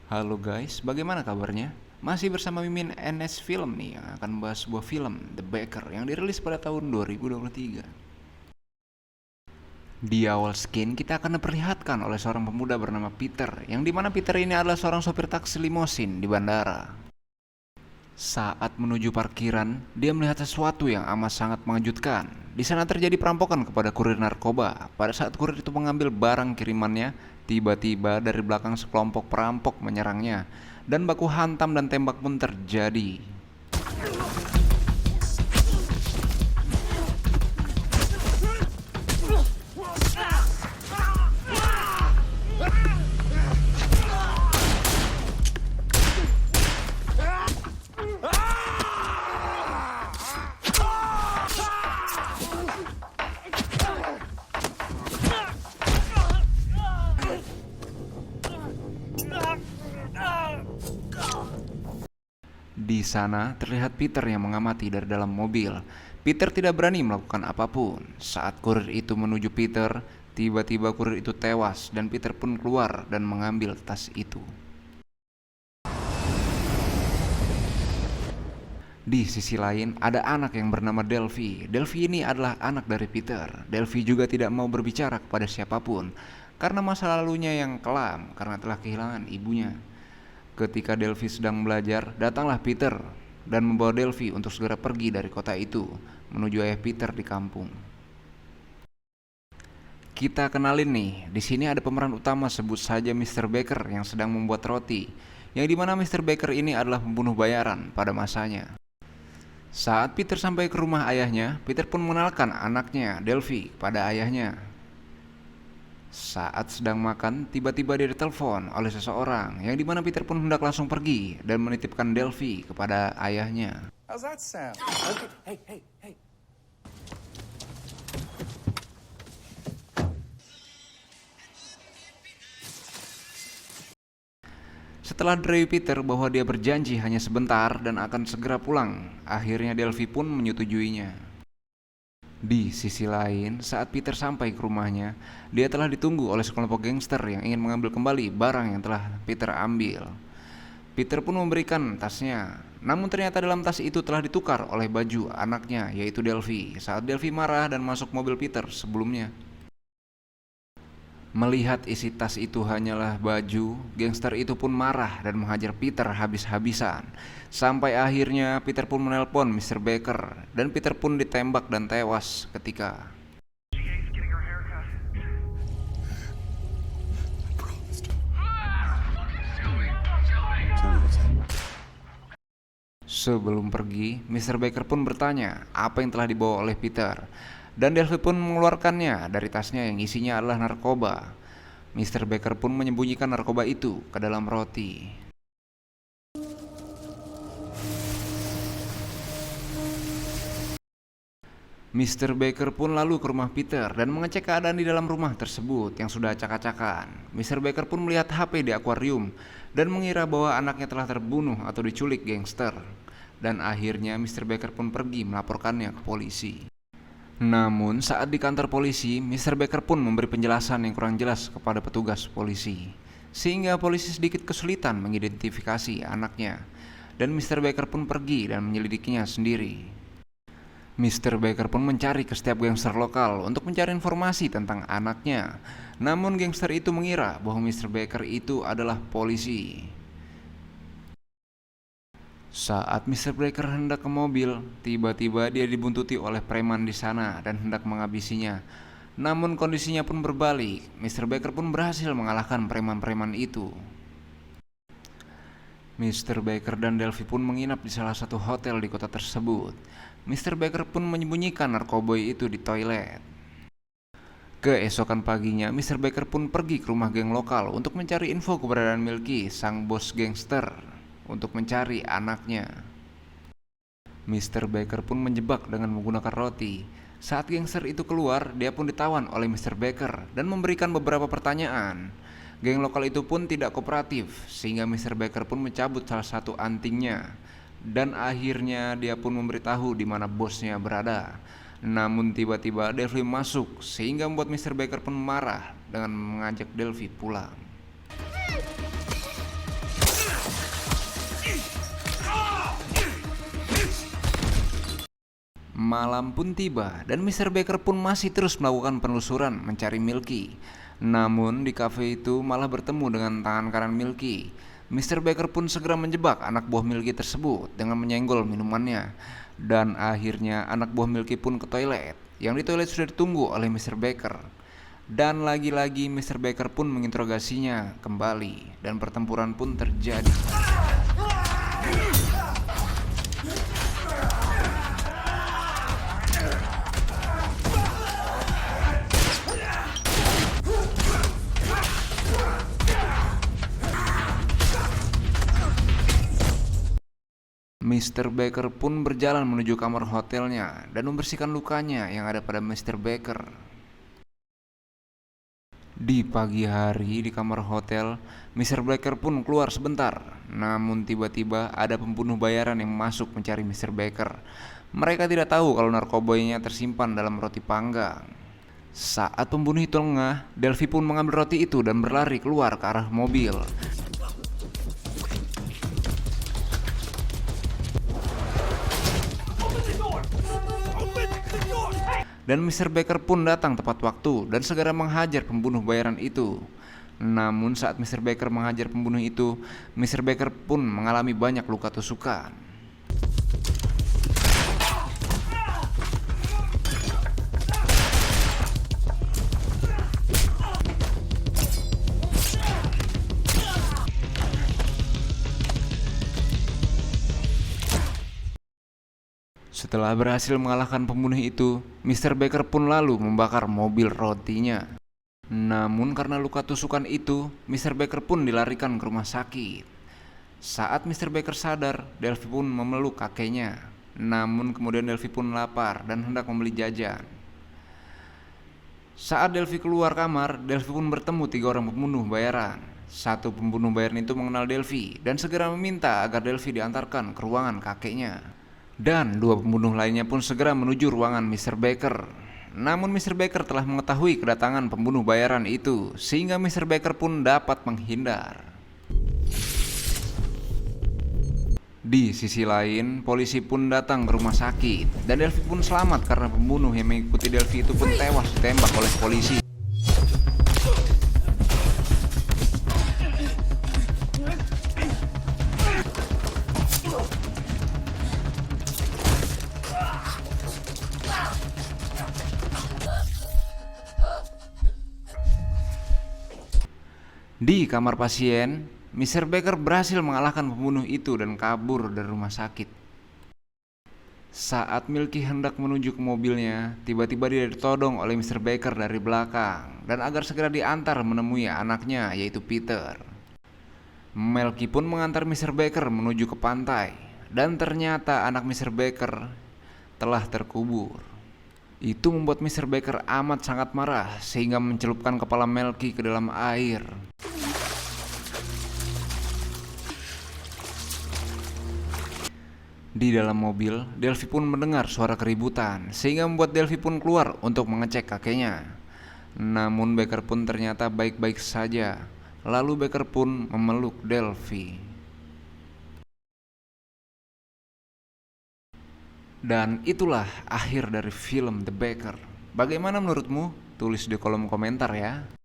Halo guys, bagaimana kabarnya? Masih bersama Mimin NS Film nih yang akan membahas sebuah film The Baker yang dirilis pada tahun 2023. Di awal skin kita akan diperlihatkan oleh seorang pemuda bernama Peter, yang dimana Peter ini adalah seorang sopir taksi limosin di bandara. Saat menuju parkiran, dia melihat sesuatu yang amat sangat mengejutkan. Di sana terjadi perampokan kepada kurir narkoba. Pada saat kurir itu mengambil barang kirimannya, tiba-tiba dari belakang sekelompok perampok menyerangnya, dan baku hantam dan tembak pun terjadi. Di sana terlihat Peter yang mengamati dari dalam mobil. Peter tidak berani melakukan apapun. Saat kurir itu menuju Peter, tiba-tiba kurir itu tewas dan Peter pun keluar dan mengambil tas itu. Di sisi lain, ada anak yang bernama Delphi. Delphi ini adalah anak dari Peter. Delphi juga tidak mau berbicara kepada siapapun karena masa lalunya yang kelam karena telah kehilangan ibunya. Ketika Delphi sedang belajar, datanglah Peter dan membawa Delphi untuk segera pergi dari kota itu menuju ayah Peter di kampung. Kita kenalin nih, di sini ada pemeran utama, sebut saja Mr. Baker yang sedang membuat roti, yang dimana Mr. Baker ini adalah pembunuh bayaran pada masanya. Saat Peter sampai ke rumah ayahnya, Peter pun mengenalkan anaknya, Delphi, pada ayahnya. Saat sedang makan, tiba-tiba dia ditelepon oleh seseorang, yang dimana Peter pun hendak langsung pergi dan menitipkan Delphi kepada ayahnya. How's that sound? Okay, hey. Setelah dari Peter bahwa dia berjanji hanya sebentar dan akan segera pulang, akhirnya Delphi pun menyetujuinya. Di sisi lain, saat Peter sampai ke rumahnya, dia telah ditunggu oleh sekelompok gangster yang ingin mengambil kembali barang yang telah Peter ambil. Peter pun memberikan tasnya, namun ternyata dalam tas itu telah ditukar oleh baju anaknya, yaitu Delphi. Saat Delphi marah dan masuk mobil Peter sebelumnya, melihat isi tas itu hanyalah baju, gangster itu pun marah dan menghajar Peter habis-habisan. Sampai akhirnya Peter pun menelpon Mr. Baker dan Peter pun ditembak dan tewas ketika sebelum pergi, Mr. Baker pun bertanya apa yang telah dibawa oleh Peter. Dan Delphi pun mengeluarkannya dari tasnya yang isinya adalah narkoba. Mr. Baker pun menyembunyikan narkoba itu ke dalam roti. Mr. Baker pun lalu ke rumah Peter dan mengecek keadaan di dalam rumah tersebut yang sudah acak-acakan. Mr. Baker pun melihat HP di akuarium dan mengira bahwa anaknya telah terbunuh atau diculik gangster. Dan akhirnya Mr. Baker pun pergi melaporkannya ke polisi. Namun saat di kantor polisi, Mr. Baker pun memberi penjelasan yang kurang jelas kepada petugas polisi, sehingga polisi sedikit kesulitan mengidentifikasi anaknya. Dan Mr. Baker pun pergi dan menyelidikinya sendiri. Mr. Baker pun mencari ke setiap gangster lokal untuk mencari informasi tentang anaknya. Namun gangster itu mengira bahwa Mr. Baker itu adalah polisi. Saat Mr. Baker hendak ke mobil, tiba-tiba dia dibuntuti oleh preman di sana dan hendak menghabisinya. Namun kondisinya pun berbalik. Mr. Baker pun berhasil mengalahkan preman-preman itu. Mr. Baker dan Delphi pun menginap di salah satu hotel di kota tersebut. Mr. Baker pun menyembunyikan narkoboy itu di toilet. Keesokan paginya, Mr. Baker pun pergi ke rumah geng lokal untuk mencari info keberadaan Milky, sang bos gangster, untuk mencari anaknya. Mr. Baker pun menjebak dengan menggunakan roti. Saat gangster itu keluar, dia pun ditawan oleh Mr. Baker dan memberikan beberapa pertanyaan. Geng lokal itu pun tidak kooperatif, sehingga Mr. Baker pun mencabut salah satu antingnya. Dan akhirnya dia pun memberitahu di mana bosnya berada. Namun tiba-tiba Delphi masuk, sehingga membuat Mr. Baker pun marah dengan mengajak Delphi pulang. Malam pun tiba dan Mr. Baker pun masih terus melakukan penelusuran mencari Milky. Namun di kafe itu malah bertemu dengan tangan kanan Milky. Mr. Baker pun segera menjebak anak buah Milky tersebut dengan menyenggol minumannya. Dan akhirnya anak buah Milky pun ke toilet. Yang di toilet sudah ditunggu oleh Mr. Baker. Dan lagi-lagi Mr. Baker pun menginterogasinya kembali dan pertempuran pun terjadi. Mr. Baker pun berjalan menuju kamar hotelnya dan membersihkan lukanya yang ada pada Mr. Baker. Di pagi hari di kamar hotel, Mr. Baker pun keluar sebentar. Namun tiba-tiba ada pembunuh bayaran yang masuk mencari Mr. Baker. Mereka tidak tahu kalau narkoboynya tersimpan dalam roti panggang. Saat pembunuh itu lengah, Delphi pun mengambil roti itu dan berlari keluar ke arah mobil. Dan Mr. Baker pun datang tepat waktu dan segera menghajar pembunuh bayaran itu. Namun saat Mr. Baker menghajar pembunuh itu, Mr. Baker pun mengalami banyak luka tusukan. Setelah berhasil mengalahkan pembunuh itu, Mr. Baker pun lalu membakar mobil rotinya. Namun karena luka tusukan itu, Mr. Baker pun dilarikan ke rumah sakit. Saat Mr. Baker sadar, Delphi pun memeluk kakeknya. Namun kemudian Delphi pun lapar dan hendak membeli jajan. Saat Delphi keluar kamar, Delphi pun bertemu 3 orang pembunuh bayaran. Satu pembunuh bayaran itu mengenal Delphi dan segera meminta agar Delphi diantarkan ke ruangan kakeknya. Dan 2 pembunuh lainnya pun segera menuju ruangan Mr. Baker. Namun Mr. Baker telah mengetahui kedatangan pembunuh bayaran itu, sehingga Mr. Baker pun dapat menghindar. Di sisi lain, polisi pun datang ke rumah sakit, dan Delphi pun selamat karena pembunuh yang mengikuti Delphi itu pun tewas ditembak oleh polisi. Di kamar pasien, Mr. Baker berhasil mengalahkan pembunuh itu dan kabur dari rumah sakit. Saat Milky hendak menuju ke mobilnya, tiba-tiba dia ditodong oleh Mr. Baker dari belakang dan agar segera diantar menemui anaknya yaitu Peter. Milky pun mengantar Mr. Baker menuju ke pantai dan ternyata anak Mr. Baker telah terkubur. Itu membuat Mr. Baker amat sangat marah sehingga mencelupkan kepala Milky ke dalam air. Di dalam mobil, Delphi pun mendengar suara keributan sehingga membuat Delphi pun keluar untuk mengecek kakeknya. Namun Baker pun ternyata baik-baik saja. Lalu Baker pun memeluk Delphi. Dan itulah akhir dari film The Baker. Bagaimana menurutmu? Tulis di kolom komentar ya.